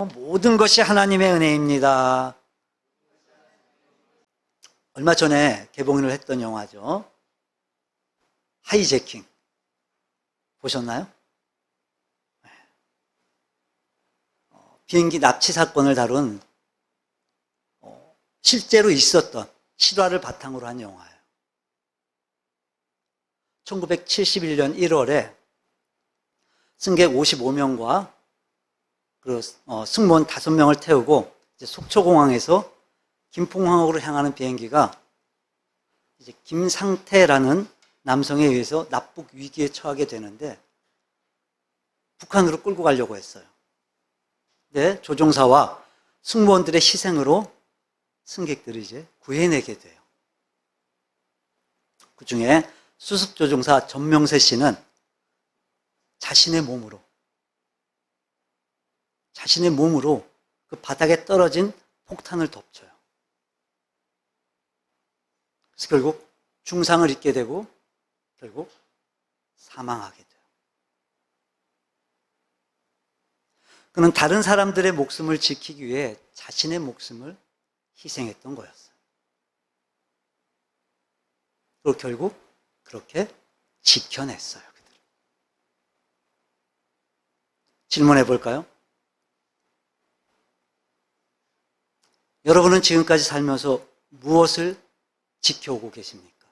모든 것이 하나님의 은혜입니다. 얼마 전에 개봉을 했던 영화죠. 하이제킹. 보셨나요? 비행기 납치 사건을 다룬 실제로 있었던 실화를 바탕으로 한 영화예요. 1971년 1월에 승객 55명과 승무원 5명을 태우고 이제 속초공항에서 김포공항으로 향하는 비행기가 이제 김상태라는 남성에 의해서 납북 위기에 처하게 되는데 북한으로 끌고 가려고 했어요. 근데 조종사와 승무원들의 희생으로 승객들을 이제 구해내게 돼요. 그 중에 수습조종사 전명세 씨는 자신의 몸으로 그 바닥에 떨어진 폭탄을 덮쳐요. 그래서 결국 중상을 입게 되고 결국 사망하게 돼요. 그는 다른 사람들의 목숨을 지키기 위해 자신의 목숨을 희생했던 거였어요. 그리고 결국 그렇게 지켜냈어요. 그들을. 질문해 볼까요? 여러분은 지금까지 살면서 무엇을 지켜오고 계십니까?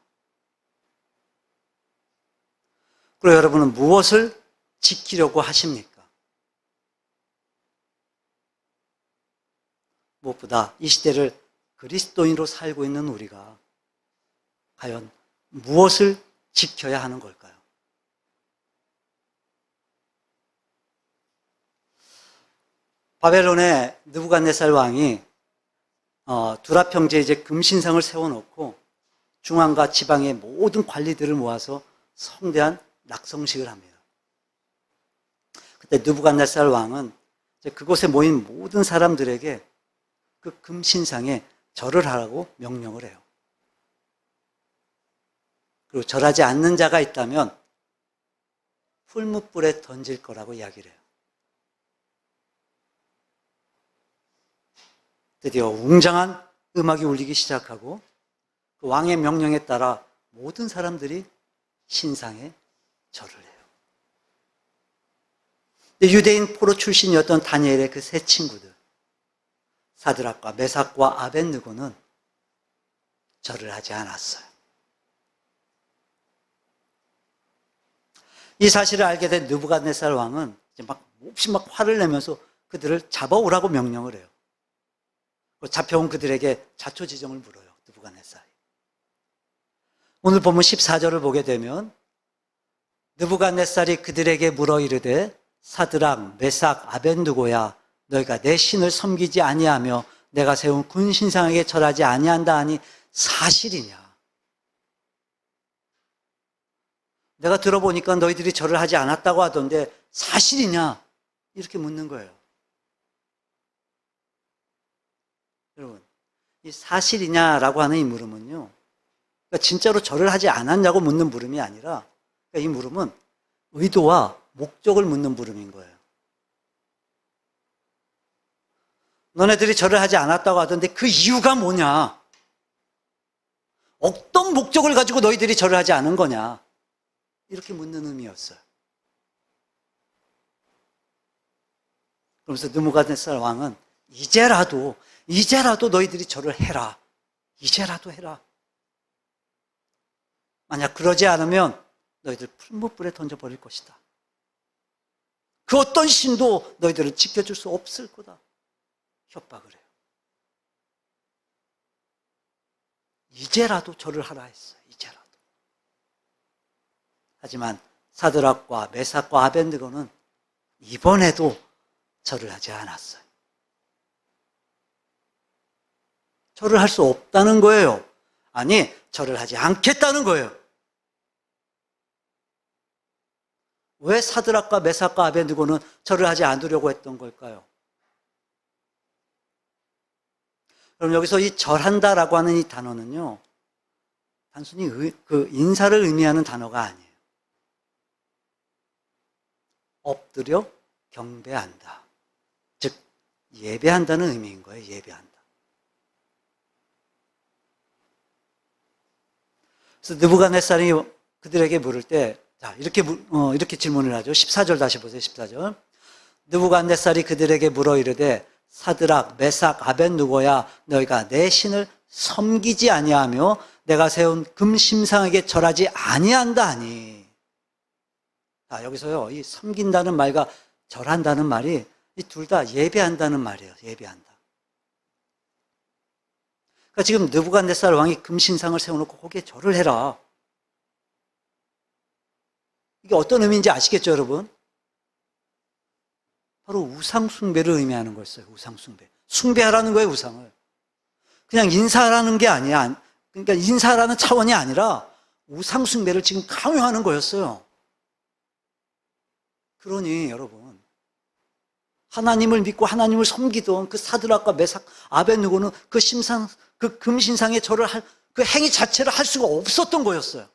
그리고 여러분은 무엇을 지키려고 하십니까? 무엇보다 이 시대를 그리스도인으로 살고 있는 우리가 과연 무엇을 지켜야 하는 걸까요? 바벨론의 느부갓네살 왕이 두라 평지에 이제 금신상을 세워놓고 중앙과 지방의 모든 관리들을 모아서 성대한 낙성식을 합니다. 그때 느부갓네살 왕은 이제 그곳에 모인 모든 사람들에게 그 금신상에 절을 하라고 명령을 해요. 그리고 절하지 않는 자가 있다면 풀무불에 던질 거라고 이야기를 해요. 드디어 웅장한 음악이 울리기 시작하고 그 왕의 명령에 따라 모든 사람들이 신상에 절을 해요. 유대인 포로 출신이었던 다니엘의 그 세 친구들 사드락과 메삭과 아벳느고는 절을 하지 않았어요. 이 사실을 알게 된 느부갓네살 왕은 이제 몹시 화를 내면서 그들을 잡아오라고 명령을 해요. 잡혀온 그들에게 자초지종을 물어요. 느부갓네살이. 오늘 본문 14절을 보게 되면 느부갓네살이 그들에게 물어 이르되 사드락, 메삭, 아벳느고야 너희가 내 신을 섬기지 아니하며 내가 세운 군신상에게 절하지 아니한다 하니 사실이냐? 내가 들어보니까 너희들이 절을 하지 않았다고 하던데 사실이냐? 이렇게 묻는 거예요. 여러분, 이 사실이냐라고 하는 이 물음은요, 그러니까 진짜로 절을 하지 않았냐고 묻는 물음이 아니라, 그러니까 이 물음은 의도와 목적을 묻는 물음인 거예요. 너네들이 절을 하지 않았다고 하던데 그 이유가 뭐냐? 어떤 목적을 가지고 너희들이 절을 하지 않은 거냐? 이렇게 묻는 의미였어요. 그러면서 느부갓네살 왕은 이제라도 너희들이 절을 해라. 이제라도 해라. 만약 그러지 않으면 너희들 풀무불에 던져버릴 것이다. 그 어떤 신도 너희들을 지켜줄 수 없을 거다. 협박을 해요. 이제라도 절을 하라 했어요. 이제라도. 하지만 사드락과 메삭과 아벳느고는 이번에도 절을 하지 않았어요. 절을 할 수 없다는 거예요. 아니, 절을 하지 않겠다는 거예요. 왜 사드락과 메삭과 아벳느고는 절을 하지 않으려고 했던 걸까요? 그럼 여기서 이 절한다라고 하는 이 단어는요, 단순히 그 인사를 의미하는 단어가 아니에요. 엎드려 경배한다. 즉 예배한다는 의미인 거예요. 예배한다. 그래서 느부갓네살이 그들에게 물을 때, 자, 이렇게 질문을 하죠. 14절 다시 보세요. 14절. 느부갓네살이 그들에게 물어 이르되 사드락, 메삭, 아벳느고야, 너희가 내 신을 섬기지 아니하며 내가 세운 금심상에게 절하지 아니한다 하니. 자, 여기서요, 이 섬긴다는 말과 절한다는 말이 이 둘 다 예배한다는 말이에요. 예배한다. 그러니까 지금 느부갓네살 왕이 금신상을 세워놓고 거기에 절을 해라. 이게 어떤 의미인지 아시겠죠, 여러분? 바로 우상숭배를 의미하는 거였어요. 우상숭배. 숭배하라는 거예요, 우상을. 그냥 인사하라는 게 아니야. 그러니까 인사라는 차원이 아니라 우상숭배를 지금 강요하는 거였어요. 그러니 여러분, 하나님을 믿고 하나님을 섬기던 그 사드락과 메삭, 아벳느고는 그 금신상에 절을 할 그 행위 자체를 할 수가 없었던 거였어요.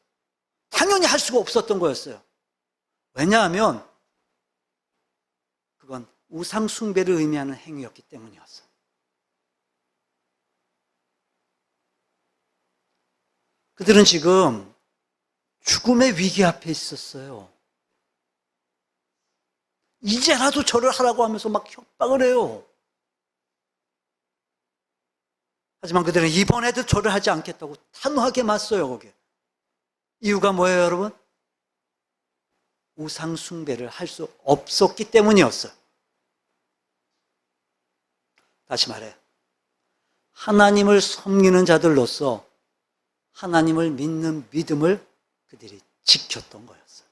당연히 할 수가 없었던 거였어요. 왜냐하면 그건 우상 숭배를 의미하는 행위였기 때문이었어요. 그들은 지금 죽음의 위기 앞에 있었어요. 이제라도 절을 하라고 하면서 막 협박을 해요. 하지만 그들은 이번에도 절을 하지 않겠다고 단호하게 맞서요, 거기에. 이유가 뭐예요, 여러분? 우상 숭배를 할 수 없었기 때문이었어요. 다시 말해, 하나님을 섬기는 자들로서 하나님을 믿는 믿음을 그들이 지켰던 거였어요.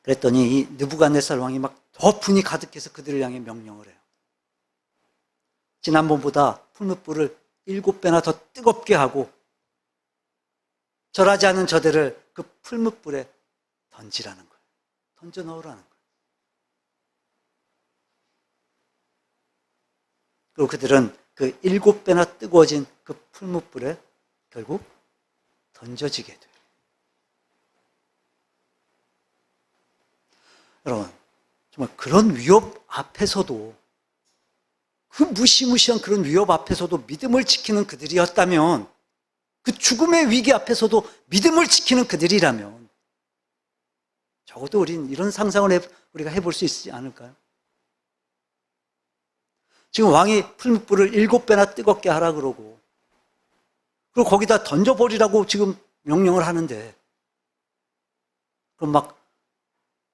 그랬더니 이 느부갓네살 왕이 막 더 분이 가득해서 그들을 향해 명령을 해요. 지난번보다 풀무불을 7배나 더 뜨겁게 하고 절하지 않은 저들을 그 풀무불에 던지라는 거예요. 던져 넣으라는 거예요. 그리고 그들은 그 7배나 뜨거워진 그 풀무불에 결국 던져지게 돼요. 여러분, 정말 그런 위협 앞에서도, 그 무시무시한 그런 위협 앞에서도 믿음을 지키는 그들이었다면, 그 죽음의 위기 앞에서도 믿음을 지키는 그들이라면 적어도 우린 이런 상상을 우리가 해볼 수 있지 않을까요? 지금 왕이 풀무불을 7배나 뜨겁게 하라 그러고, 그리고 거기다 던져버리라고 지금 명령을 하는데, 그럼 막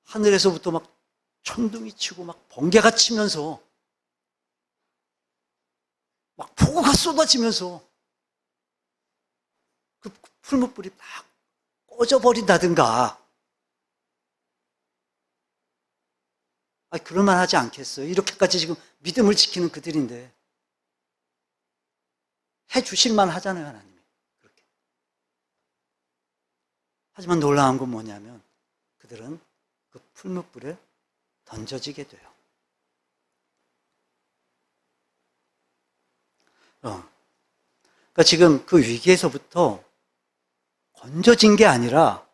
하늘에서부터 막 천둥이 치고 막 번개가 치면서 막 폭우가 쏟아지면서 그 풀무불이 막 꺼져버린다든가, 그럴만 하지 않겠어요? 이렇게까지 지금 믿음을 지키는 그들인데 해 주실만 하잖아요, 하나님이. 그렇게. 하지만 놀라운 건 뭐냐면 그들은 그 풀무불에 던져지게 돼요. 그러니까 지금 그 위기에서부터 건져진 게 아니라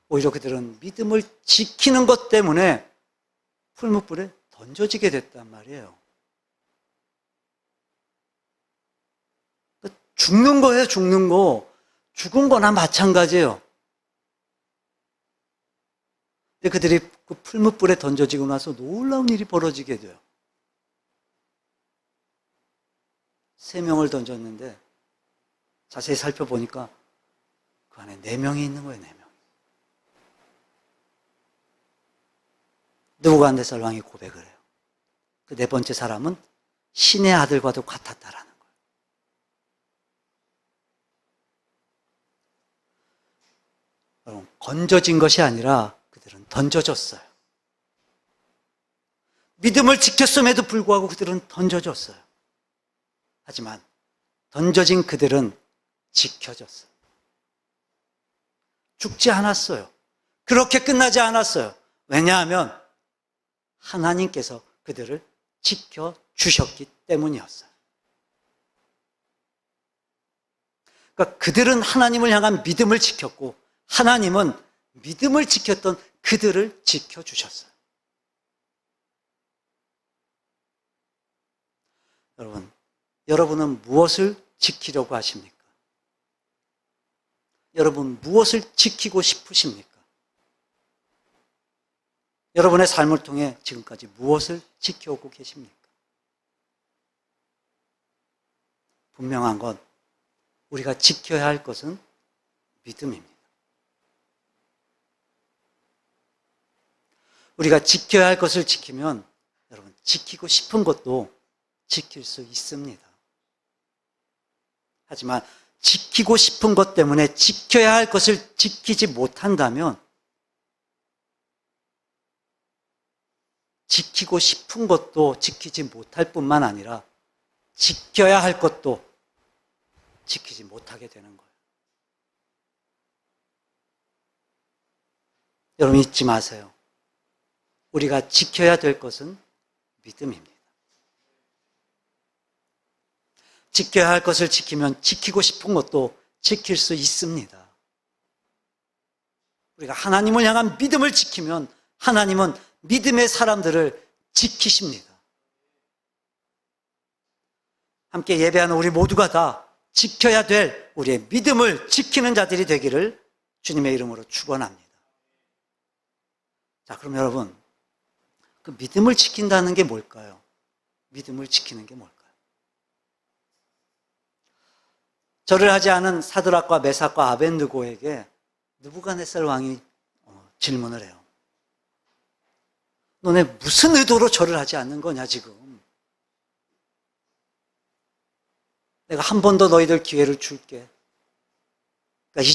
오히려 그들은 믿음을 지키는 것 때문에 풀무불에 던져지게 됐단 말이에요. 그러니까 죽는 거예요, 죽는 거. 죽은 거나 마찬가지예요. 근데 그들이 그 풀무불에 던져지고 나서 놀라운 일이 벌어지게 돼요. 3명을 던졌는데 자세히 살펴보니까 그 안에 4명이 있는 거예요, 4명. 느부갓네살 왕이 고백을 해요. 그 4번째 사람은 신의 아들과도 같았다라는 거예요. 여러분, 건져진 것이 아니라 그들은 던져졌어요. 믿음을 지켰음에도 불구하고 그들은 던져졌어요. 하지만 던져진 그들은 지켜졌어요. 죽지 않았어요. 그렇게 끝나지 않았어요. 왜냐하면 하나님께서 그들을 지켜주셨기 때문이었어요. 그러니까 그들은 하나님을 향한 믿음을 지켰고, 하나님은 믿음을 지켰던 그들을 지켜주셨어요. 여러분은 무엇을 지키려고 하십니까? 여러분 무엇을 지키고 싶으십니까? 여러분의 삶을 통해 지금까지 무엇을 지켜오고 계십니까? 분명한 건 우리가 지켜야 할 것은 믿음입니다. 우리가 지켜야 할 것을 지키면 여러분 지키고 싶은 것도 지킬 수 있습니다. 하지만 지키고 싶은 것 때문에 지켜야 할 것을 지키지 못한다면 지키고 싶은 것도 지키지 못할 뿐만 아니라 지켜야 할 것도 지키지 못하게 되는 거예요. 여러분 잊지 마세요. 우리가 지켜야 될 것은 믿음입니다. 지켜야 할 것을 지키면 지키고 싶은 것도 지킬 수 있습니다. 우리가 하나님을 향한 믿음을 지키면 하나님은 믿음의 사람들을 지키십니다. 함께 예배하는 우리 모두가 다 지켜야 될 우리의 믿음을 지키는 자들이 되기를 주님의 이름으로 축원합니다. 자, 그럼 여러분, 그 믿음을 지킨다는 게 뭘까요? 믿음을 지키는 게 뭘까요? 절을 하지 않은 사드락과 메삭과 아벳느고에게 느부갓네살 왕이 질문을 해요. 너네 무슨 의도로 절을 하지 않는 거냐 지금? 내가 한 번 더 너희들 기회를 줄게. 그러니까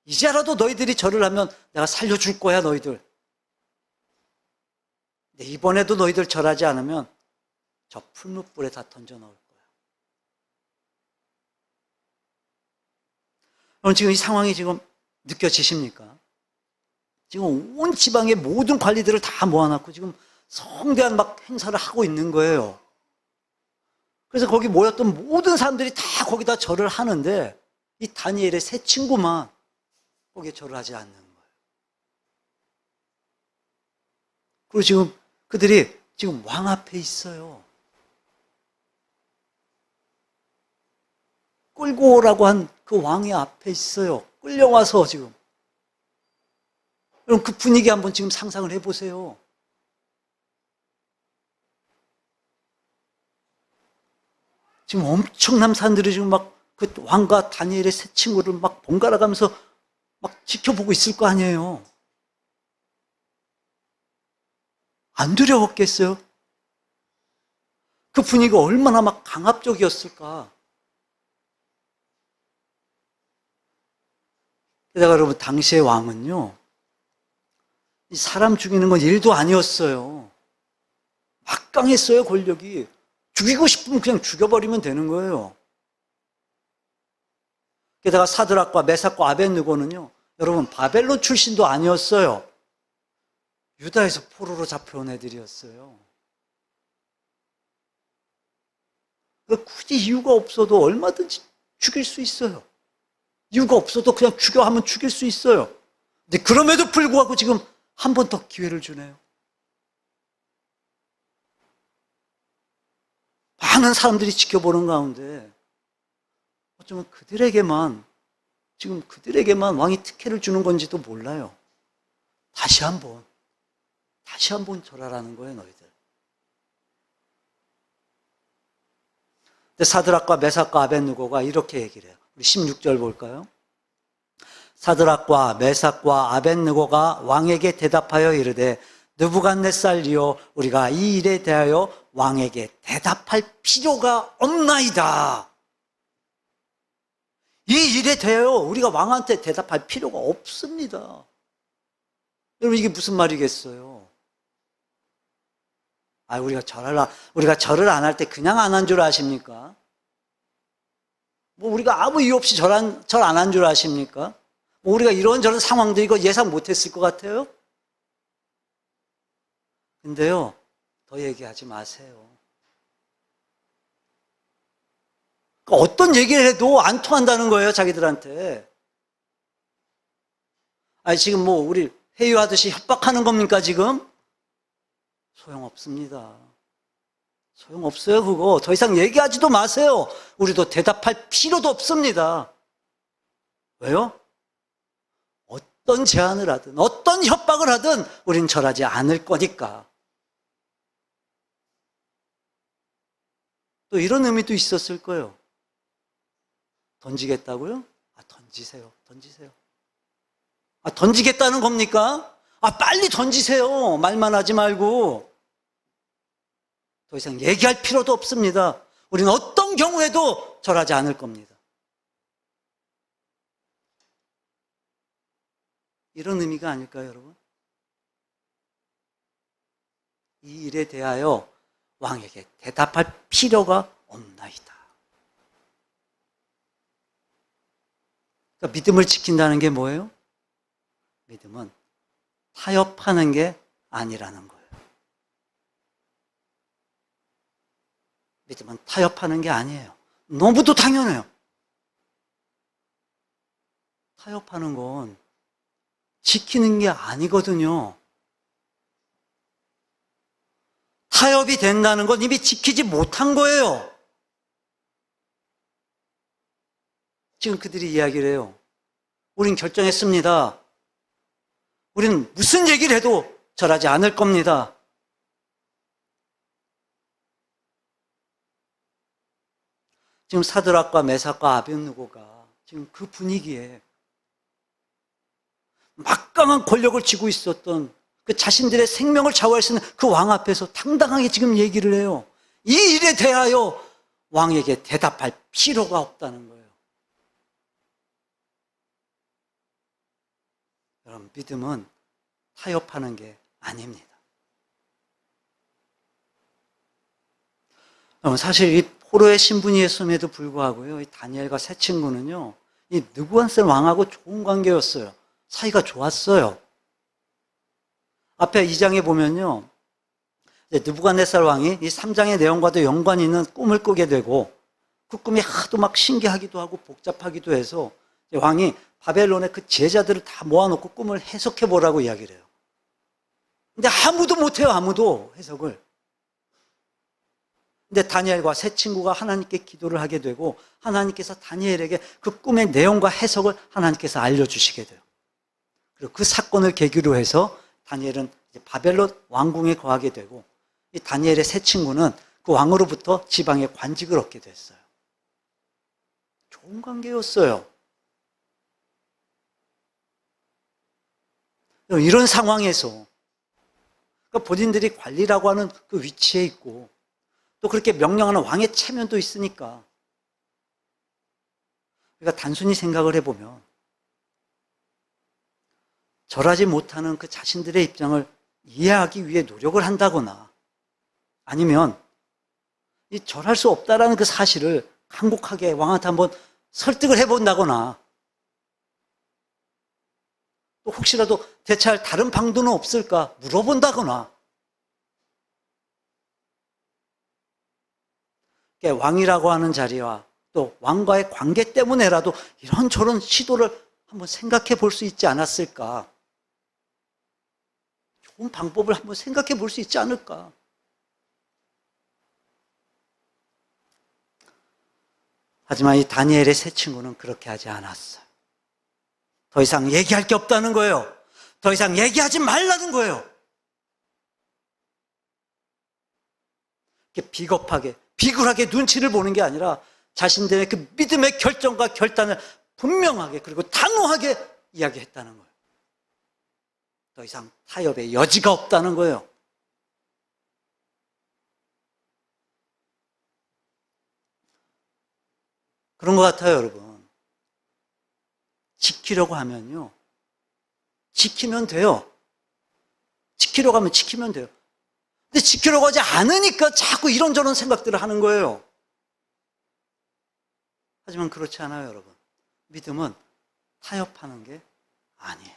이제라도 너희들이 절을 하면 내가 살려줄 거야 너희들. 근데 이번에도 너희들 절하지 않으면 저 풀무불에 다 던져 넣을 거야. 여러분 지금 이 상황이 지금 느껴지십니까? 지금 온 지방의 모든 관리들을 다 모아놨고 지금 성대한 막 행사를 하고 있는 거예요. 그래서 거기 모였던 모든 사람들이 다 거기다 절을 하는데 이 다니엘의 세 친구만 거기에 절을 하지 않는 거예요. 그리고 지금 그들이 지금 왕 앞에 있어요. 끌고 오라고 한 그 왕의 앞에 있어요. 끌려와서 지금. 여러분 그 분위기 한번 지금 상상을 해보세요. 지금 엄청난 사람들이 지금 막 그 왕과 다니엘의 세 친구를 막 번갈아 가면서 막 지켜보고 있을 거 아니에요. 안 두려웠겠어요? 그 분위기가 얼마나 막 강압적이었을까? 게다가 여러분 당시의 왕은요, 이 사람 죽이는 건 일도 아니었어요. 막강했어요, 권력이. 죽이고 싶으면 그냥 죽여버리면 되는 거예요. 게다가 사드락과 메삭과 아벳느고는요, 여러분 바벨론 출신도 아니었어요. 유다에서 포로로 잡혀온 애들이었어요. 굳이 이유가 없어도 얼마든지 죽일 수 있어요. 이유가 없어도 그냥 죽여 하면 죽일 수 있어요. 근데 그럼에도 불구하고 지금 한 번 더 기회를 주네요. 많은 사람들이 지켜보는 가운데 어쩌면 지금 그들에게만 왕이 특혜를 주는 건지도 몰라요. 다시 한번 절하라는 거예요, 너희들. 근데 사드락과 메삭과 아벳느고가 이렇게 얘기를 해요. 우리 16절 볼까요? 사드락과 메삭과 아벳느고가 왕에게 대답하여 이르되 느부갓네살이여 우리가 이 일에 대하여 왕에게 대답할 필요가 없나이다. 이 일에 대하여 우리가 왕한테 대답할 필요가 없습니다. 여러분 이게 무슨 말이겠어요? 우리가 절을 안 할 때 그냥 안 한 줄 아십니까? 우리가 아무 이유 없이 절 안 한 줄 아십니까? 우리가 이런저런 상황들 이거 예상 못했을 것 같아요? 근데요, 더 얘기하지 마세요. 어떤 얘기를 해도 안 통한다는 거예요, 자기들한테. 지금 우리 회유하듯이 협박하는 겁니까, 지금? 소용없습니다. 소용없어요, 그거. 더 이상 얘기하지도 마세요. 우리도 대답할 필요도 없습니다. 왜요? 어떤 제안을 하든, 어떤 협박을 하든 우린 절하지 않을 거니까. 또 이런 의미도 있었을 거예요. 던지겠다고요? 던지세요. 던지세요. 던지겠다는 겁니까? 빨리 던지세요. 말만 하지 말고. 더 이상 얘기할 필요도 없습니다. 우리는 어떤 경우에도 절하지 않을 겁니다. 이런 의미가 아닐까요, 여러분? 이 일에 대하여 왕에게 대답할 필요가 없나이다. 그러니까 믿음을 지킨다는 게 뭐예요? 믿음은 타협하는 게 아니라는 거예요. 믿음은 타협하는 게 아니에요. 너무도 당연해요. 타협하는 건 지키는 게 아니거든요. 타협이 된다는 건 이미 지키지 못한 거예요. 지금 그들이 이야기를 해요. 우린 결정했습니다. 우린 무슨 얘기를 해도 절하지 않을 겁니다. 지금 사드락과 메삭과 아벳느고가 지금 그 분위기에 막강한 권력을 쥐고 있었던 그 자신들의 생명을 좌우할 수 있는 그 왕 앞에서 당당하게 지금 얘기를 해요. 이 일에 대하여 왕에게 대답할 필요가 없다는 거예요. 여러분, 믿음은 타협하는 게 아닙니다. 사실 이 포로의 신분이었음에도 불구하고요, 이 다니엘과 세 친구는요, 이 느부갓네살 왕하고 좋은 관계였어요. 사이가 좋았어요. 앞에 2장에 보면요, 느부갓네살 왕이 이 3장의 내용과도 연관이 있는 꿈을 꾸게 되고, 그 꿈이 하도 막 신기하기도 하고 복잡하기도 해서 왕이 바벨론의 그 제자들을 다 모아놓고 꿈을 해석해 보라고 이야기를 해요. 근데 아무도 못해요, 아무도 해석을. 근데 다니엘과 세 친구가 하나님께 기도를 하게 되고 하나님께서 다니엘에게 그 꿈의 내용과 해석을 하나님께서 알려주시게 돼요. 그리고 그 사건을 계기로 해서 다니엘은 이제 바벨론 왕궁에 거하게 되고 이 다니엘의 세 친구는 그 왕으로부터 지방의 관직을 얻게 됐어요. 좋은 관계였어요. 이런 상황에서 그러니까 본인들이 관리라고 하는 그 위치에 있고 또 그렇게 명령하는 왕의 체면도 있으니까 우리가 단순히 생각을 해보면 절하지 못하는 그 자신들의 입장을 이해하기 위해 노력을 한다거나 아니면 이 절할 수 없다라는 그 사실을 간곡하게 왕한테 한번 설득을 해본다거나 또 혹시라도 대체할 다른 방도는 없을까 물어본다거나 왕이라고 하는 자리와 또 왕과의 관계 때문에라도 이런저런 시도를 한번 생각해 볼 수 있지 않았을까? 좋은 방법을 한번 생각해 볼 수 있지 않을까? 하지만 이 다니엘의 세 친구는 그렇게 하지 않았어요. 더 이상 얘기할 게 없다는 거예요. 더 이상 얘기하지 말라는 거예요. 이렇게 비겁하게 비굴하게 눈치를 보는 게 아니라 자신들의 그 믿음의 결정과 결단을 분명하게 그리고 단호하게 이야기했다는 거예요. 더 이상 타협의 여지가 없다는 거예요. 그런 것 같아요, 여러분. 지키려고 하면요. 지키면 돼요. 지키려고 하면 지키면 돼요. 근데 지키려고 하지 않으니까 자꾸 이런저런 생각들을 하는 거예요. 하지만 그렇지 않아요, 여러분. 믿음은 타협하는 게 아니에요.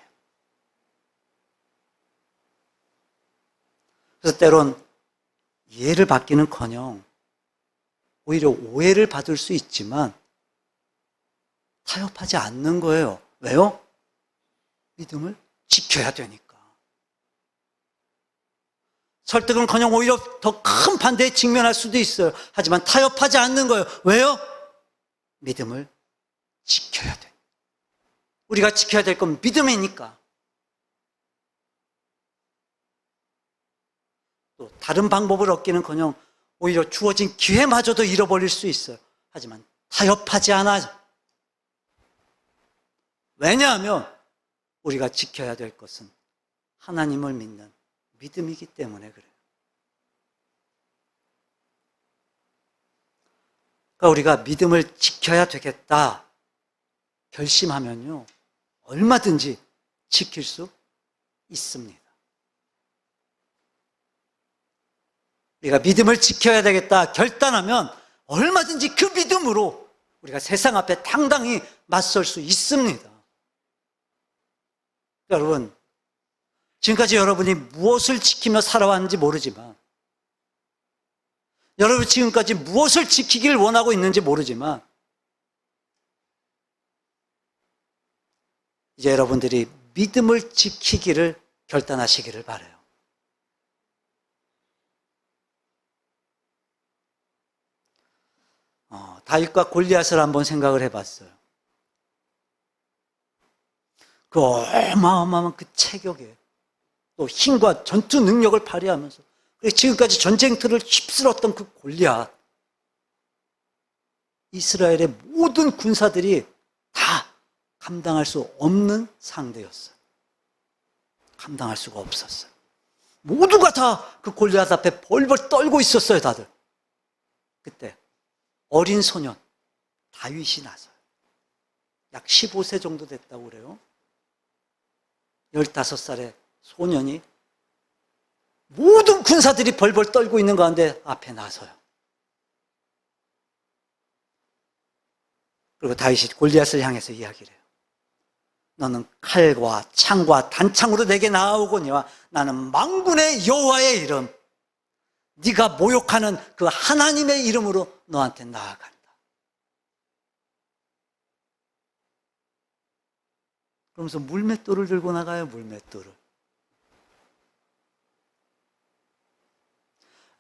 그래서 때론 이해를 받기는커녕 오히려 오해를 받을 수 있지만 타협하지 않는 거예요. 왜요? 믿음을 지켜야 되니까. 설득은커녕 오히려 더 큰 반대에 직면할 수도 있어요. 하지만 타협하지 않는 거예요. 왜요? 믿음을 지켜야 돼. 우리가 지켜야 될 건 믿음이니까. 또 다른 방법을 얻기는커녕 오히려 주어진 기회마저도 잃어버릴 수 있어요. 하지만 타협하지 않아요. 왜냐하면 우리가 지켜야 될 것은 하나님을 믿는 믿음이기 때문에 그래요. 그러니까 우리가 믿음을 지켜야 되겠다 결심하면요, 얼마든지 지킬 수 있습니다. 우리가 믿음을 지켜야 되겠다 결단하면 얼마든지 그 믿음으로 우리가 세상 앞에 당당히 맞설 수 있습니다. 여러분, 지금까지 여러분이 무엇을 지키며 살아왔는지 모르지만, 여러분 지금까지 무엇을 지키길 원하고 있는지 모르지만, 이제 여러분들이 믿음을 지키기를 결단하시기를 바라요. 다윗과 골리앗을 한번 생각을 해봤어요. 그 어마어마한 그 체격에 또 힘과 전투 능력을 발휘하면서 지금까지 전쟁터를 휩쓸었던 그 골리앗, 이스라엘의 모든 군사들이 다 감당할 수 없는 상대였어요. 감당할 수가 없었어요. 모두가 다 그 골리앗 앞에 벌벌 떨고 있었어요, 다들. 그때 어린 소년 다윗이 나서요. 약 15세 정도 됐다고 그래요. 15살의 소년이 모든 군사들이 벌벌 떨고 있는 가운데 앞에 나서요. 그리고 다윗이 골리앗을 향해서 이야기를 해요. 너는 칼과 창과 단창으로 내게 나아오거니와 나는 만군의 여호와의 이름, 네가 모욕하는 그 하나님의 이름으로 너한테 나아간다. 그러면서 물맷돌을 들고 나가요. 물맷돌을.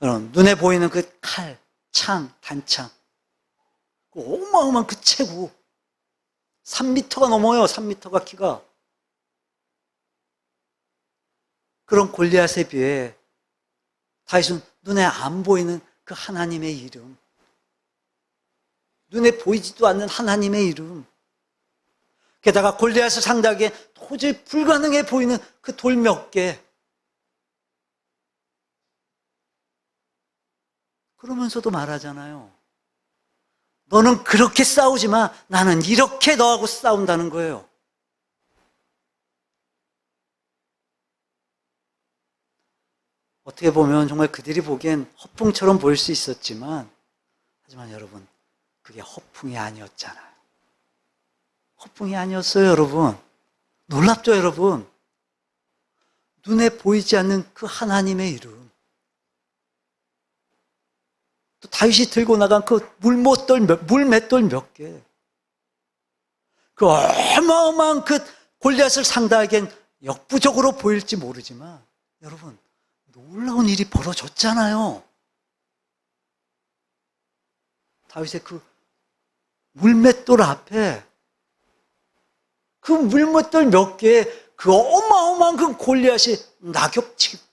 여러분, 눈에 보이는 그 칼, 창, 단창, 그 어마어마한 그 체구, 3m가 넘어요. 3m가 키가. 그런 골리앗에 비해 다윗은 눈에 안 보이는 그 하나님의 이름, 눈에 보이지도 않는 하나님의 이름, 게다가 골리앗을 상대하기에 도저히 불가능해 보이는 그 돌 몇 개, 그러면서도 말하잖아요. 너는 그렇게 싸우지 마. 나는 이렇게 너하고 싸운다는 거예요. 어떻게 보면 정말 그들이 보기엔 허풍처럼 보일 수 있었지만, 하지만 여러분, 그게 허풍이 아니었잖아요. 허풍이 아니었어요, 여러분. 놀랍죠, 여러분? 눈에 보이지 않는 그 하나님의 이름. 또 다윗이 들고 나간 그 물맷돌 몇 개. 그 어마어마한 그 골리앗을 상대하기엔 역부족으로 보일지 모르지만, 여러분, 놀라운 일이 벌어졌잖아요. 다윗의 그 물맷돌 앞에 그 물맷돌 몇 개에 그 어마어마한 그 골리앗이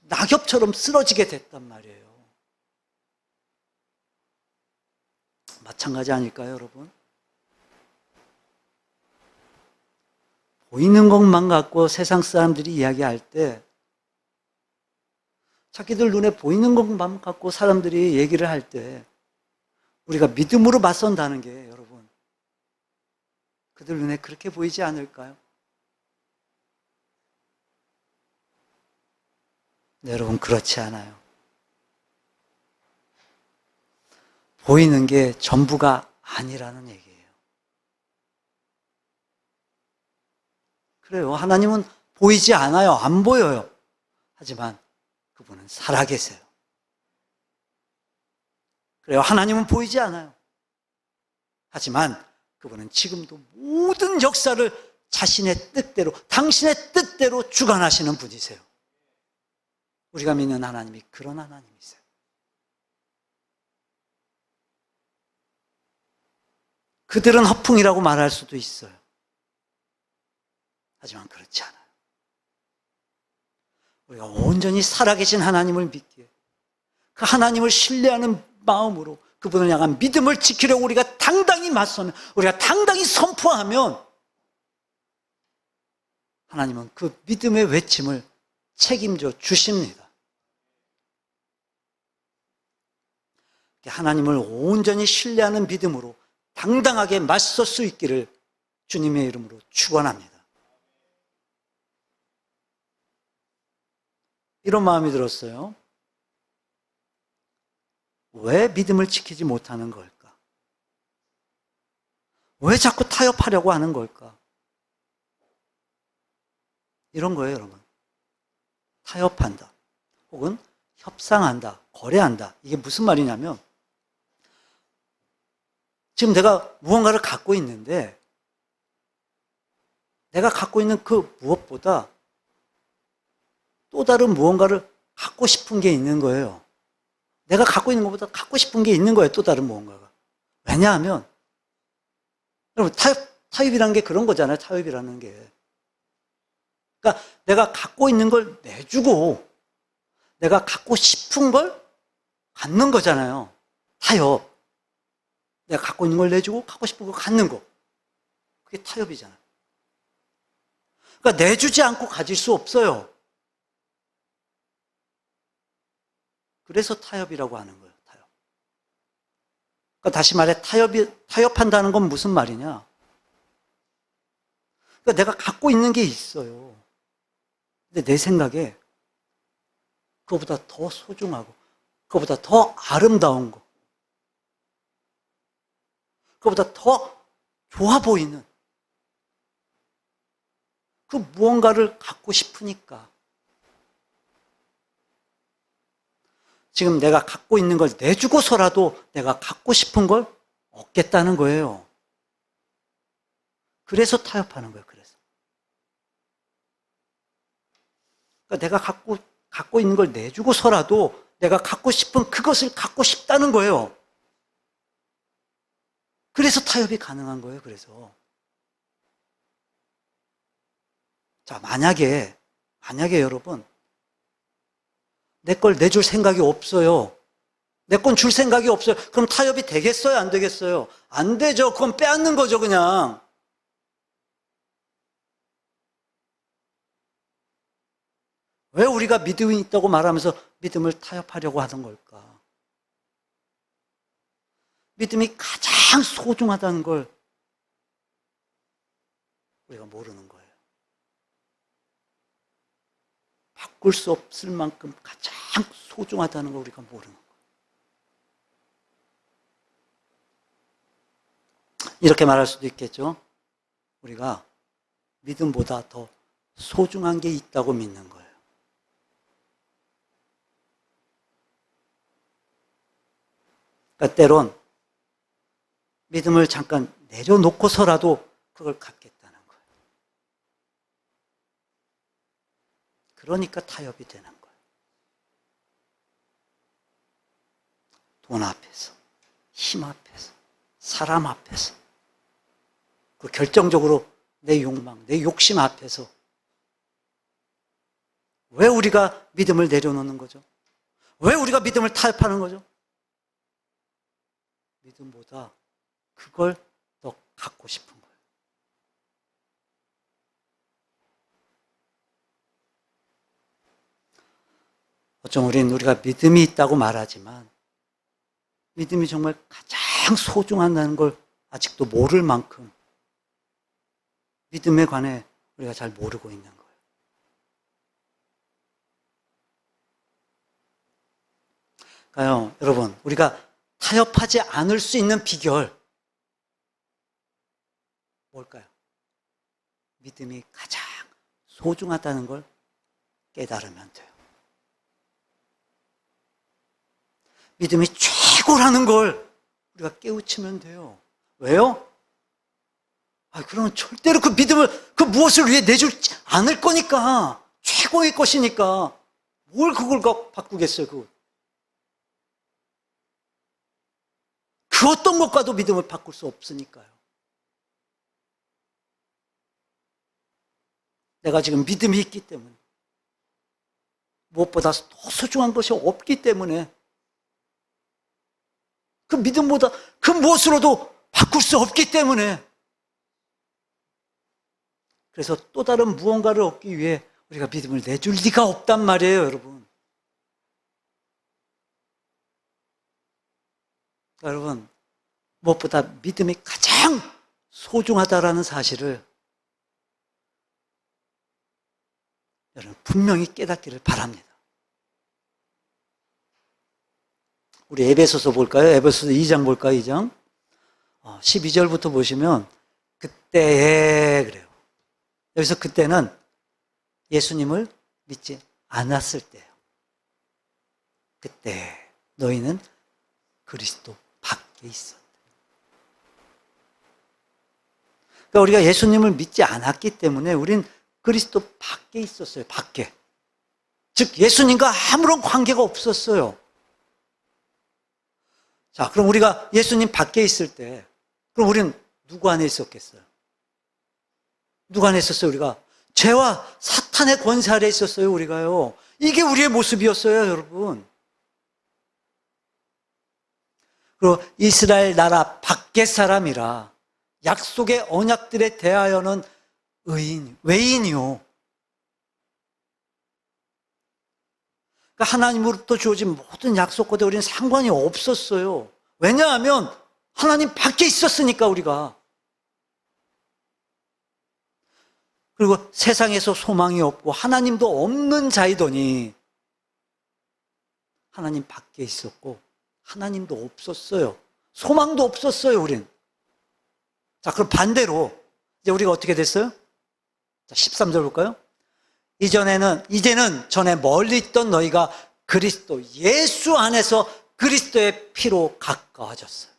낙엽처럼 쓰러지게 됐단 말이에요. 마찬가지 아닐까요, 여러분? 보이는 것만 갖고 세상 사람들이 이야기할 때, 자기들 눈에 보이는 것만 갖고 사람들이 얘기를 할 때, 우리가 믿음으로 맞선다는 게 여러분, 그들 눈에 그렇게 보이지 않을까요? 네, 여러분, 그렇지 않아요. 보이는 게 전부가 아니라는 얘기예요. 그래요. 하나님은 보이지 않아요. 안 보여요. 하지만 그분은 살아계세요. 그래요. 하나님은 보이지 않아요. 하지만 그분은 지금도 모든 역사를 자신의 뜻대로, 당신의 뜻대로 주관하시는 분이세요. 우리가 믿는 하나님이 그런 하나님이세요. 그들은 허풍이라고 말할 수도 있어요. 하지만 그렇지 않아요. 우리가 온전히 살아계신 하나님을 믿기에 그 하나님을 신뢰하는 마음으로 그분을 향한 믿음을 지키려고 우리가 당당히 맞서면, 우리가 당당히 선포하면 하나님은 그 믿음의 외침을 책임져 주십니다. 하나님을 온전히 신뢰하는 믿음으로 당당하게 맞설 수 있기를 주님의 이름으로 축원합니다. 이런 마음이 들었어요. 왜 믿음을 지키지 못하는 걸까? 왜 자꾸 타협하려고 하는 걸까? 이런 거예요, 여러분. 타협한다, 혹은 협상한다, 거래한다. 이게 무슨 말이냐면, 지금 내가 무언가를 갖고 있는데, 내가 갖고 있는 그 무엇보다 또 다른 무언가를 갖고 싶은 게 있는 거예요. 내가 갖고 있는 것보다 갖고 싶은 게 있는 거예요, 또 다른 무언가가. 왜냐하면, 여러분, 타협이라는 게 그런 거잖아요, 타협이라는 게. 그러니까 내가 갖고 있는 걸 내주고, 내가 갖고 싶은 걸 갖는 거잖아요, 타협. 내가 갖고 있는 걸 내주고, 갖고 싶은 걸 갖는 거. 그게 타협이잖아요. 그러니까 내주지 않고 가질 수 없어요. 그래서 타협이라고 하는 거예요, 타협. 그러니까 다시 말해, 타협한다는 건 무슨 말이냐? 그러니까 내가 갖고 있는 게 있어요. 근데 내 생각에 그거보다 더 소중하고, 그거보다 더 아름다운 거, 그거보다 더 좋아 보이는 그 무언가를 갖고 싶으니까 지금 내가 갖고 있는 걸 내주고서라도 내가 갖고 싶은 걸 얻겠다는 거예요. 그래서 타협하는 거예요. 그래서. 그러니까 내가 갖고 있는 걸 내주고서라도 내가 갖고 싶은 그것을 갖고 싶다는 거예요. 그래서 타협이 가능한 거예요. 그래서. 자, 만약에 여러분, 내 걸 내줄 생각이 없어요. 내 건 줄 생각이 없어요. 그럼 타협이 되겠어요? 안 되겠어요? 안 되죠. 그건 빼앗는 거죠, 그냥. 왜 우리가 믿음이 있다고 말하면서 믿음을 타협하려고 하는 걸까? 믿음이 가장 소중하다는 걸 우리가 모르는 거예요. 바꿀 수 없을 만큼 가장 소중하다는 걸 우리가 모르는 거예요. 이렇게 말할 수도 있겠죠. 우리가 믿음보다 더 소중한 게 있다고 믿는 거예요. 그러니까 때론 믿음을 잠깐 내려놓고서라도 그걸 갖겠다는 거예요. 그러니까 타협이 되는 거예요. 돈 앞에서, 힘 앞에서, 사람 앞에서, 그 결정적으로 내 욕망, 내 욕심 앞에서 왜 우리가 믿음을 내려놓는 거죠? 왜 우리가 믿음을 타협하는 거죠? 믿음보다 그걸 더 갖고 싶은 거예요. 어쩜 우리가 믿음이 있다고 말하지만 믿음이 정말 가장 소중하다는 걸 아직도 모를 만큼 믿음에 관해 우리가 잘 모르고 있는 거예요. 그러니까요, 여러분, 우리가 타협하지 않을 수 있는 비결 뭘까요? 믿음이 가장 소중하다는 걸 깨달으면 돼요. 믿음이 최고라는 걸 우리가 깨우치면 돼요. 왜요? 그러면 절대로 그 믿음을, 그 무엇을 위해 내줄 않을 거니까. 최고의 것이니까. 뭘 그걸 바꾸겠어요, 그거. 그 어떤 것과도 믿음을 바꿀 수 없으니까요. 내가 지금 믿음이 있기 때문에, 무엇보다 더 소중한 것이 없기 때문에, 그 믿음보다 그 무엇으로도 바꿀 수 없기 때문에, 그래서 또 다른 무언가를 얻기 위해 우리가 믿음을 내줄 리가 없단 말이에요, 여러분. 여러분, 무엇보다 믿음이 가장 소중하다라는 사실을 여러분 분명히 깨닫기를 바랍니다. 우리 에베소서 볼까요? 에베소서 2장 볼까요? 2장 12절부터 보시면 그때에 그래요. 여기서 그때는 예수님을 믿지 않았을 때예요. 그때 너희는 그리스도 밖에 있었다. 그러니까 우리가 예수님을 믿지 않았기 때문에 우린 그리스도 밖에 있었어요. 밖에. 즉 예수님과 아무런 관계가 없었어요. 자, 그럼 우리가 예수님 밖에 있을 때 그럼 우리는 누구 안에 있었겠어요? 누구 안에 있었어요? 우리가 죄와 사탄의 권세 아래 있었어요. 우리가요. 이게 우리의 모습이었어요, 여러분. 그리고 이스라엘 나라 밖의 사람이라 약속의 언약들에 대하여는 외인이요. 그러니까 하나님으로부터 주어진 모든 약속과도 우리는 상관이 없었어요. 왜냐하면 하나님 밖에 있었으니까 우리가. 그리고 세상에서 소망이 없고 하나님도 없는 자이더니 하나님 밖에 있었고 하나님도 없었어요. 소망도 없었어요, 우린. 자, 그럼 반대로 이제 우리가 어떻게 됐어요? 자, 13절 볼까요? 이제는 전에 멀리 있던 너희가 그리스도 예수 안에서 그리스도의 피로 가까워졌어요.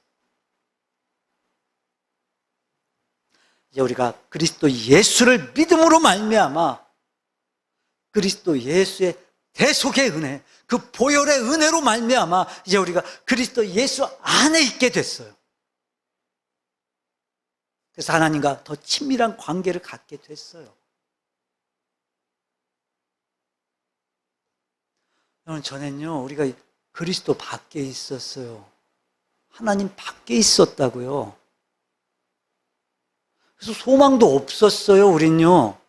이제 우리가 그리스도 예수를 믿음으로 말미암아 그리스도 예수의 대속의 은혜, 그 보혈의 은혜로 말미암아 이제 우리가 그리스도 예수 안에 있게 됐어요. 그래서 하나님과 더 친밀한 관계를 갖게 됐어요. 여러분, 전엔요 우리가 그리스도 밖에 있었어요. 하나님 밖에 있었다고요. 그래서 소망도 없었어요, 우린요.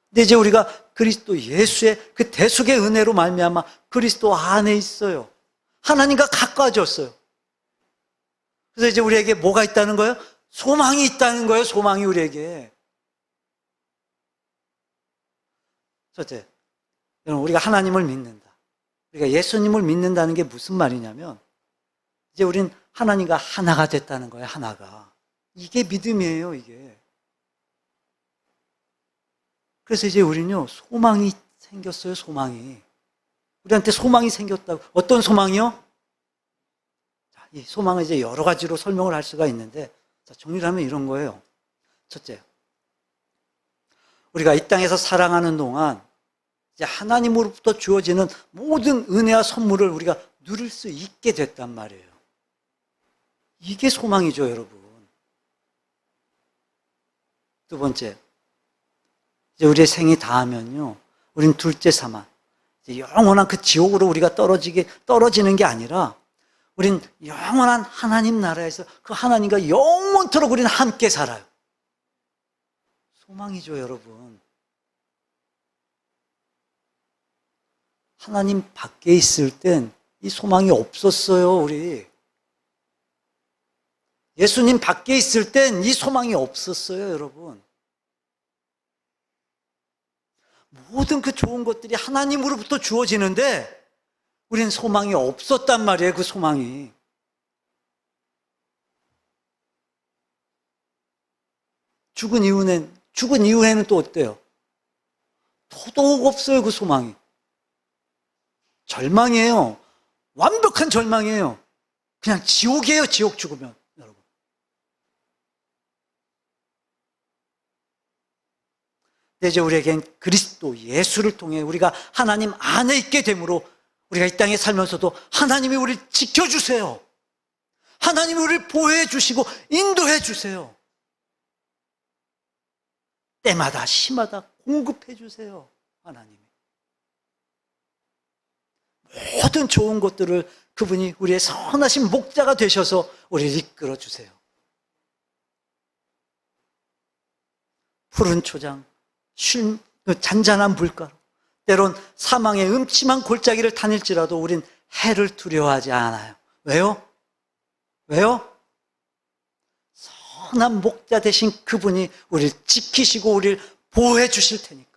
근데 이제 우리가 그리스도 예수의 그 대속의 은혜로 말미암아 그리스도 안에 있어요. 하나님과 가까워졌어요. 그래서 이제 우리에게 뭐가 있다는 거예요? 소망이 있다는 거예요, 소망이 우리에게. 첫째, 여러분, 우리가 하나님을 믿는다. 우리가 예수님을 믿는다는 게 무슨 말이냐면 이제 우린 하나님과 하나가 됐다는 거예요, 하나가. 이게 믿음이에요, 이게. 그래서 이제 우리는요, 소망이 생겼어요, 소망이. 우리한테 소망이 생겼다고. 어떤 소망이요? 자, 이 소망은 이제 여러 가지로 설명을 할 수가 있는데, 자, 정리를 하면 이런 거예요. 첫째, 우리가 이 땅에서 살아가는 동안 이제 하나님으로부터 주어지는 모든 은혜와 선물을 우리가 누릴 수 있게 됐단 말이에요. 이게 소망이죠, 여러분. 두 번째, 이제 우리의 생이 다하면요, 우린 둘째 삼아 이제 영원한 그 지옥으로 우리가 떨어지는 게 아니라, 우린 영원한 하나님 나라에서 그 하나님과 영원토록 우리는 함께 살아요. 소망이죠, 여러분. 하나님 밖에 있을 땐 이 소망이 없었어요, 우리. 예수님 밖에 있을 땐 이 소망이 없었어요, 여러분. 모든 그 좋은 것들이 하나님으로부터 주어지는데 우리는 소망이 없었단 말이에요, 그 소망이. 죽은 이후에는 또 어때요? 더더욱 없어요, 그 소망이. 절망이에요. 완벽한 절망이에요. 그냥 지옥이에요, 지옥 죽으면, 여러분. 이제 우리에겐 그리스도 예수를 통해 우리가 하나님 안에 있게 되므로 우리가 이 땅에 살면서도 하나님이 우리를 지켜주세요. 하나님이 우리를 보호해 주시고 인도해 주세요. 때마다 시마다 공급해 주세요. 하나님이. 모든 좋은 것들을 그분이 우리의 선하신 목자가 되셔서 우리를 이끌어 주세요. 푸른 초장, 잔잔한 물가로, 때론 사망의 음침한 골짜기를 다닐지라도 우린 해를 두려워하지 않아요. 왜요? 왜요? 선한 목자 되신 그분이 우리를 지키시고 우리를 보호해 주실 테니까.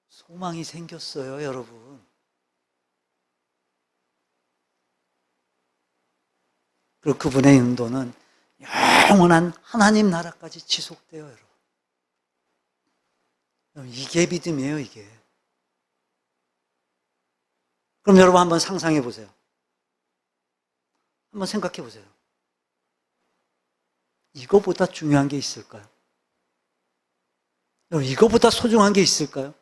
소망이 생겼어요, 여러분. 그리고 그분의 인도는 영원한 하나님 나라까지 지속돼요, 여러분. 이게 믿음이에요, 이게. 그럼 여러분 한번 상상해 보세요. 한번 생각해 보세요. 이거보다 중요한 게 있을까요? 여러분, 이거보다 소중한 게 있을까요?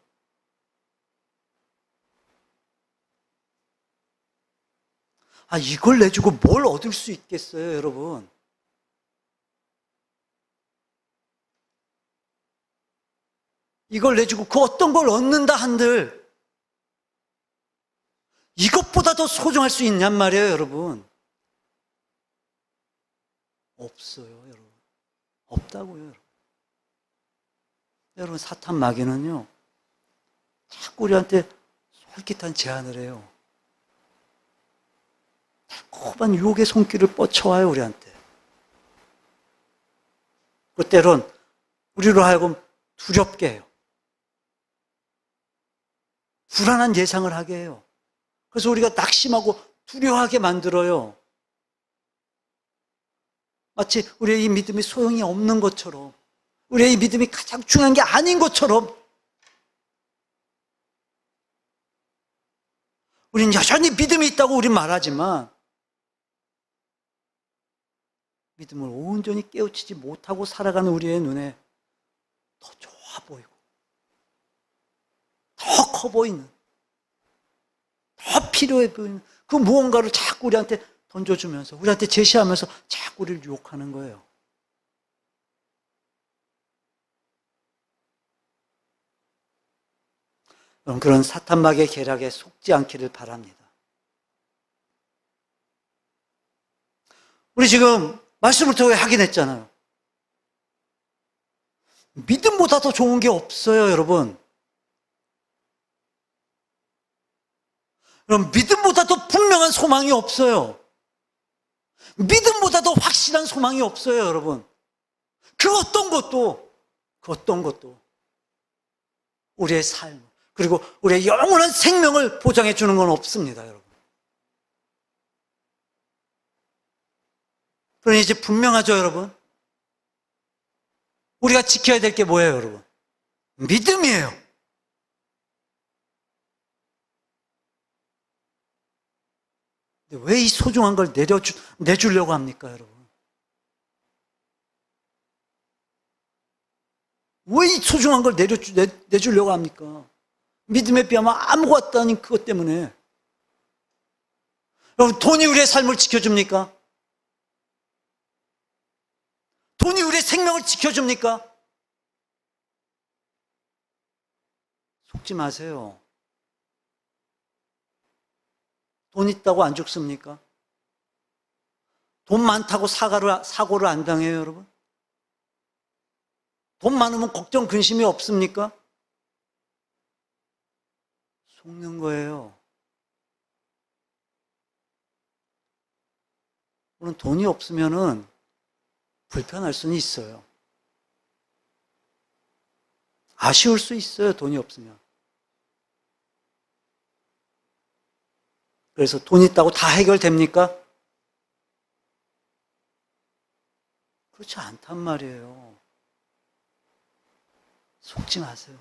이걸 내주고 뭘 얻을 수 있겠어요, 여러분? 이걸 내주고 그 어떤 걸 얻는다 한들 이것보다 더 소중할 수 있냔 말이에요, 여러분. 없어요, 여러분. 없다고요, 여러분. 여러분, 사탄 마귀는요, 자꾸 우리한테 솔깃한 제안을 해요. 달콤한 유혹의 손길을 뻗쳐와요, 우리한테. 그 때론 우리로 하여금 두렵게 해요. 불안한 예상을 하게 해요. 그래서 우리가 낙심하고 두려워하게 만들어요. 마치 우리의 이 믿음이 소용이 없는 것처럼, 우리의 이 믿음이 가장 중요한 게 아닌 것처럼, 우리는 여전히 믿음이 있다고 우린 말하지만 믿음을 온전히 깨우치지 못하고 살아가는 우리의 눈에 더 좋아 보이고 더 커 보이는, 더 필요해 보이는 그 무언가를 자꾸 우리한테 던져주면서, 우리한테 제시하면서 자꾸 우리를 유혹하는 거예요. 여러분, 그런 사탄마귀의 계략에 속지 않기를 바랍니다. 우리 지금 말씀을 통해 확인했잖아요. 믿음보다 더 좋은 게 없어요, 여러분. 여러분, 믿음보다 더 분명한 소망이 없어요. 믿음보다 더 확실한 소망이 없어요, 여러분. 그 어떤 것도 우리의 삶, 그리고 우리의 영원한 생명을 보장해 주는 건 없습니다, 여러분. 그러니 이제 분명하죠, 여러분? 우리가 지켜야 될 게 뭐예요, 여러분? 믿음이에요. 왜 이 소중한 걸 내주려고 합니까, 여러분? 왜 이 소중한 걸 내주려고 합니까? 믿음에 비하면 아무것도 아닌 그것 때문에. 여러분, 돈이 우리의 삶을 지켜줍니까? 돈이 우리의 생명을 지켜줍니까? 속지 마세요. 돈 있다고 안 죽습니까? 돈 많다고 사고를 안 당해요, 여러분? 돈 많으면 걱정, 근심이 없습니까? 속는 거예요. 물론 돈이 없으면은 불편할 수는 있어요. 아쉬울 수 있어요, 돈이 없으면. 그래서 돈 있다고 다 해결됩니까? 그렇지 않단 말이에요. 속지 마세요.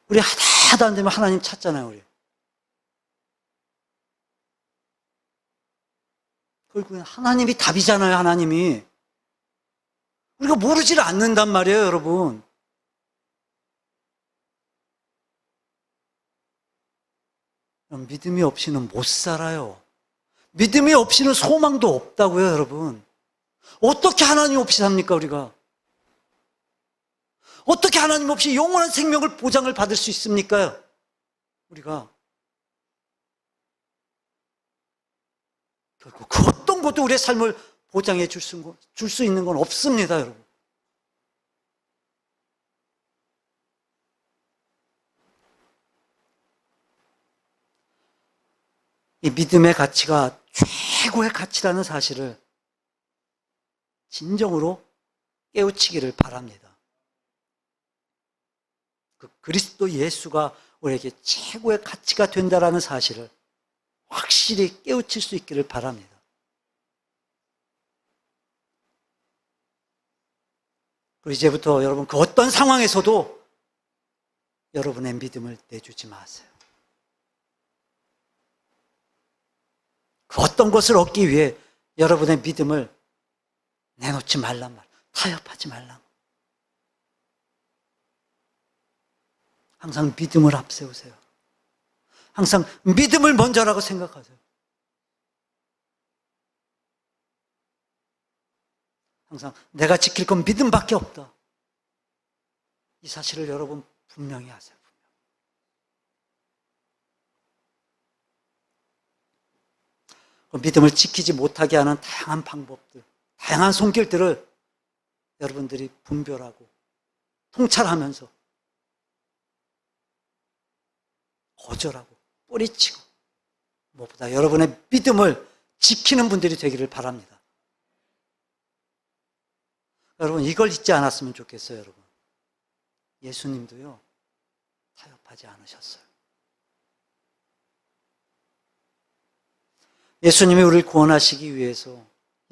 우리 하다 안 되면 하나님 찾잖아요, 우리. 결국엔 하나님이 답이잖아요, 하나님이. 우리가 모르지를 않는단 말이에요, 여러분. 믿음이 없이는 못 살아요. 믿음이 없이는 소망도 없다고요, 여러분. 어떻게 하나님 없이 삽니까, 우리가? 어떻게 하나님 없이 영원한 생명을 보장을 받을 수 있습니까, 우리가? 결국 그 어떤 것도 우리의 삶을 보장해 줄 수 있는 건 없습니다, 여러분. 이 믿음의 가치가 최고의 가치라는 사실을 진정으로 깨우치기를 바랍니다. 그 그리스도 예수가 우리에게 최고의 가치가 된다라는 사실을 확실히 깨우칠 수 있기를 바랍니다. 그리고 이제부터 여러분 그 어떤 상황에서도 여러분의 믿음을 내주지 마세요. 그 어떤 것을 얻기 위해 여러분의 믿음을 내놓지 말란 말, 타협하지 말란. 항상 믿음을 앞세우세요. 항상 믿음을 먼저라고 생각하세요. 항상 내가 지킬 건 믿음밖에 없다. 이 사실을 여러분 분명히 하세요. 믿음을 지키지 못하게 하는 다양한 방법들, 다양한 손길들을 여러분들이 분별하고 통찰하면서 거절하고 뿌리치고 무엇보다 여러분의 믿음을 지키는 분들이 되기를 바랍니다. 여러분 이걸 잊지 않았으면 좋겠어요, 여러분. 예수님도요, 타협하지 않으셨어요. 예수님이 우리를 구원하시기 위해서,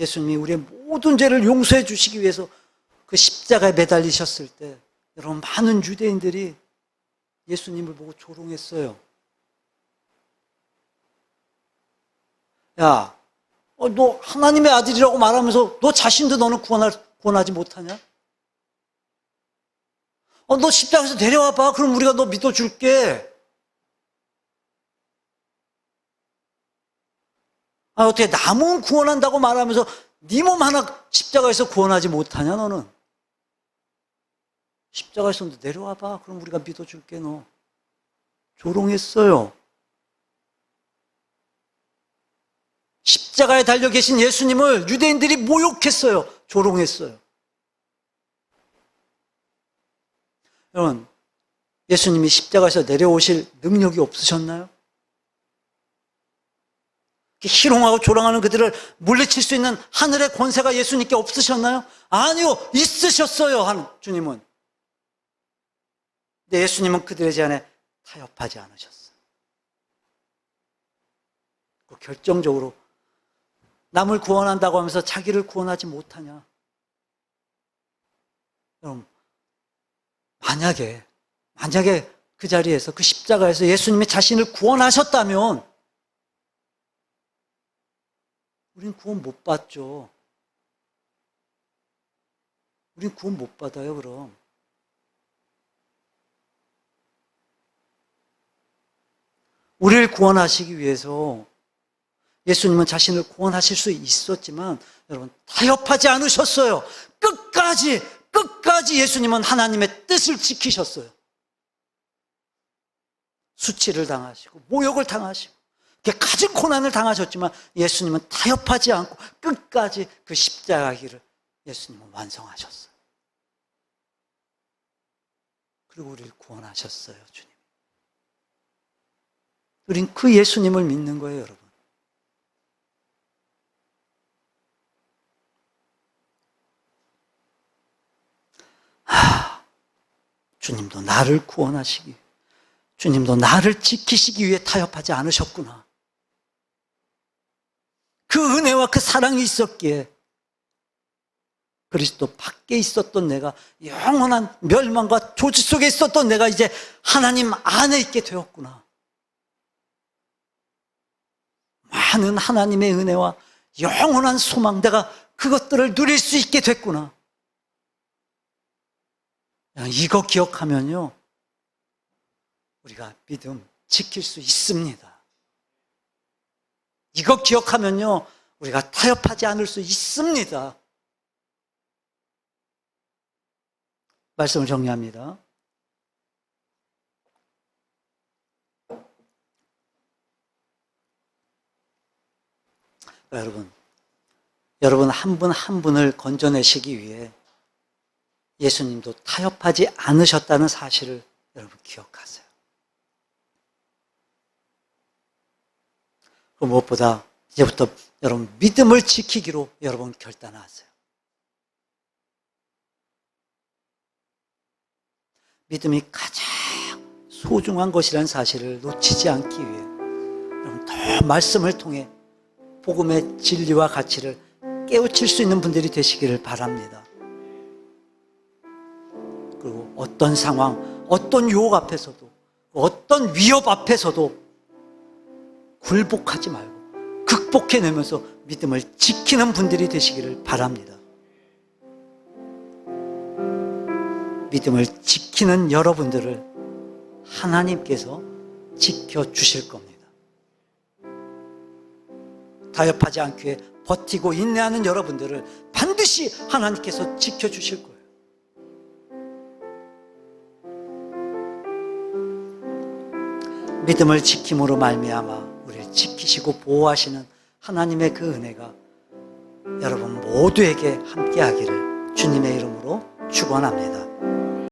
예수님이 우리의 모든 죄를 용서해 주시기 위해서 그 십자가에 매달리셨을 때 여러분 많은 유대인들이 예수님을 보고 조롱했어요. 야, 너 하나님의 아들이라고 말하면서 너 자신도 너는 구원하지 못하냐? 너 십자가에서 내려와 봐. 그럼 우리가 너 믿어줄게. 어떻게 남은 구원한다고 말하면서 네 몸 하나 십자가에서 구원하지 못하냐, 너는? 십자가에서 너 내려와 봐. 그럼 우리가 믿어줄게, 너. 조롱했어요. 십자가에 달려 계신 예수님을 유대인들이 모욕했어요. 조롱했어요. 여러분, 예수님이 십자가에서 내려오실 능력이 없으셨나요? 희롱하고 조롱하는 그들을 물리칠 수 있는 하늘의 권세가 예수님께 없으셨나요? 아니요, 있으셨어요, 주님은. 근데 예수님은 그들의 제안에 타협하지 않으셨어요. 결정적으로 남을 구원한다고 하면서 자기를 구원하지 못하냐? 여러분, 만약에 그 자리에서, 그 십자가에서 예수님이 자신을 구원하셨다면 우린 구원 못 받죠. 우린 구원 못 받아요, 그럼. 우리를 구원하시기 위해서 예수님은 자신을 구원하실 수 있었지만 여러분 타협하지 않으셨어요. 끝까지 예수님은 하나님의 뜻을 지키셨어요. 수치를 당하시고 모욕을 당하시고 가진 고난을 당하셨지만 예수님은 타협하지 않고 끝까지 그 십자가 길을 예수님은 완성하셨어요. 그리고 우리를 구원하셨어요, 주님. 우린 그 예수님을 믿는 거예요, 여러분. 주님도 나를 구원하시기, 주님도 나를 지키시기 위해 타협하지 않으셨구나. 그 은혜와 그 사랑이 있었기에 그리스도 밖에 있었던 내가, 영원한 멸망과 조지 속에 있었던 내가 이제 하나님 안에 있게 되었구나. 많은 하나님의 은혜와 영원한 소망, 내가 그것들을 누릴 수 있게 됐구나. 이거 기억하면요, 우리가 믿음 지킬 수 있습니다. 이거 기억하면요, 우리가 타협하지 않을 수 있습니다. 말씀을 정리합니다. 여러분 한 분 한 분을 건져내시기 위해 예수님도 타협하지 않으셨다는 사실을 여러분 기억하세요. 그 무엇보다 이제부터 여러분 믿음을 지키기로 여러분 결단하세요. 믿음이 가장 소중한 것이라는 사실을 놓치지 않기 위해 여러분 더 말씀을 통해 복음의 진리와 가치를 깨우칠 수 있는 분들이 되시기를 바랍니다. 그리고 어떤 상황, 어떤 유혹 앞에서도, 어떤 위협 앞에서도 굴복하지 말고 극복해내면서 믿음을 지키는 분들이 되시기를 바랍니다. 믿음을 지키는 여러분들을 하나님께서 지켜주실 겁니다. 타협하지 않기에 버티고 인내하는 여러분들을 반드시 하나님께서 지켜주실 거예요. 믿음을 지킴으로 말미암아 우리를 지키시고 보호하시는 하나님의 그 은혜가 여러분 모두에게 함께하기를 주님의 이름으로 축원합니다.